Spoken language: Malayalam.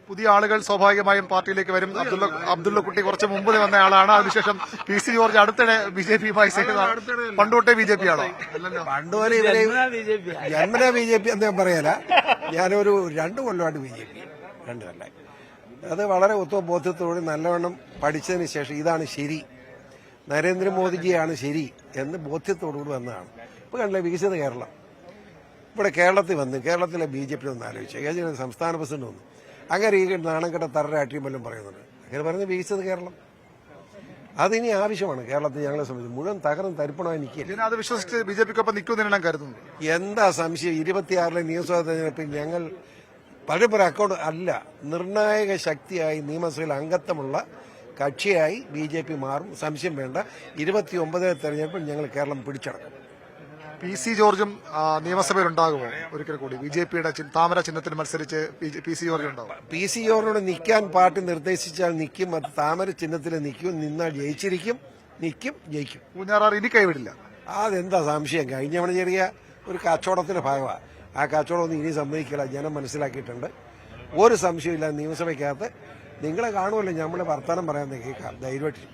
പുതിയ ആളുകൾ സ്വാഭാവികമായും പാർട്ടിയിലേക്ക് വരും. അബ്ദുള്ള കുട്ടി കുറച്ച് മുമ്പ് വന്ന ആളാണ്. അതിനുശേഷം PC ജോർജ് അടുത്തിടെ BJP-യുമായി പണ്ടുതൊട്ടേ BJP ആണോ? പണ്ടുപോലെ ജന്മന BJP എന്ന് ഞാൻ പറയല. ഞാനൊരു 2 കൊല്ലമായിട്ട് BJP 2 കൊല്ലം. അത് വളരെ ബോധ്യത്തോടെ നല്ലവണ്ണം പഠിച്ചതിന് ശേഷം ഇതാണ് ശരി, നരേന്ദ്രമോദിജിയാണ് ശരി എന്ന് ബോധ്യത്തോടുകൂടി വന്നതാണ്. ഇപ്പൊ കണ്ടില്ലേ വികസിത കേരളം. ഇവിടെ കേരളത്തിൽ വന്ന് കേരളത്തിലെ BJP ഒന്ന് ആലോചിച്ചു. സംസ്ഥാന പ്രസിഡന്റ് വന്നു. അങ്ങനെ ഈ നാണംകെട്ട തറരാഷ്ട്രീയം വല്ലതും പറയുന്നുണ്ട്. അങ്ങനെ പറഞ്ഞ് വികസിത കേരളം അതിനി ആവശ്യമാണ്. കേരളത്തിൽ ഞങ്ങളെ സംബന്ധിച്ച് മുഴുവൻ തകർന്ന് തരിപ്പണമായി നിൽക്കുക. അത് വിശ്വസിച്ച് BJP-ക്കൊപ്പം നിൽക്കുമെന്ന് കരുതുന്നു. എന്താ സംശയം? 26 നിയമസഭാ തെരഞ്ഞെടുപ്പിൽ ഞങ്ങൾ പരമ്പര അക്കൗണ്ട് അല്ല, നിർണായക ശക്തിയായി നിയമസഭയിൽ അംഗത്വമുള്ള കക്ഷിയായി BJP മാറും. സംശയം വേണ്ട. 29 തെരഞ്ഞെടുപ്പിൽ ഞങ്ങൾ കേരളം പിടിച്ചടക്കും. PC ജോർജും നിയമസഭയിൽ ഉണ്ടാകുമോ? ഒരിക്കൽ കൂടി BJP-യുടെ താമര ചിഹ്നത്തിൽ മത്സരിച്ച് PC ജോർജ് ഉണ്ടാവും. PC ജോർജിനോട് നിൽക്കാൻ പാർട്ടി നിർദ്ദേശിച്ചാൽ നിൽക്കും. അത് താമര ചിഹ്നത്തിൽ നിൽക്കും. നിന്നാൽ ജയിച്ചിരിക്കും. നിൽക്കും, ജയിക്കും. പൂഞ്ഞാറാർ ഇനി കൈവിടില്ല. അതെന്താ സംശയം? കഴിഞ്ഞവണ ചെറിയ ഒരു കച്ചവടത്തിന്റെ ഭാഗമാണ്. ആ കച്ചവടമൊന്നും ഇനി സമ്മതിക്കില്ല. ജനം മനസ്സിലാക്കിയിട്ടുണ്ട്. ഒരു സംശയമില്ല. നിയമസഭയ്ക്കകത്ത് നിങ്ങളെ കാണുമല്ലോ, നമ്മളെ വർത്തമാനം പറയാൻ കേൾക്കാം ധൈര്യമായിട്ട്.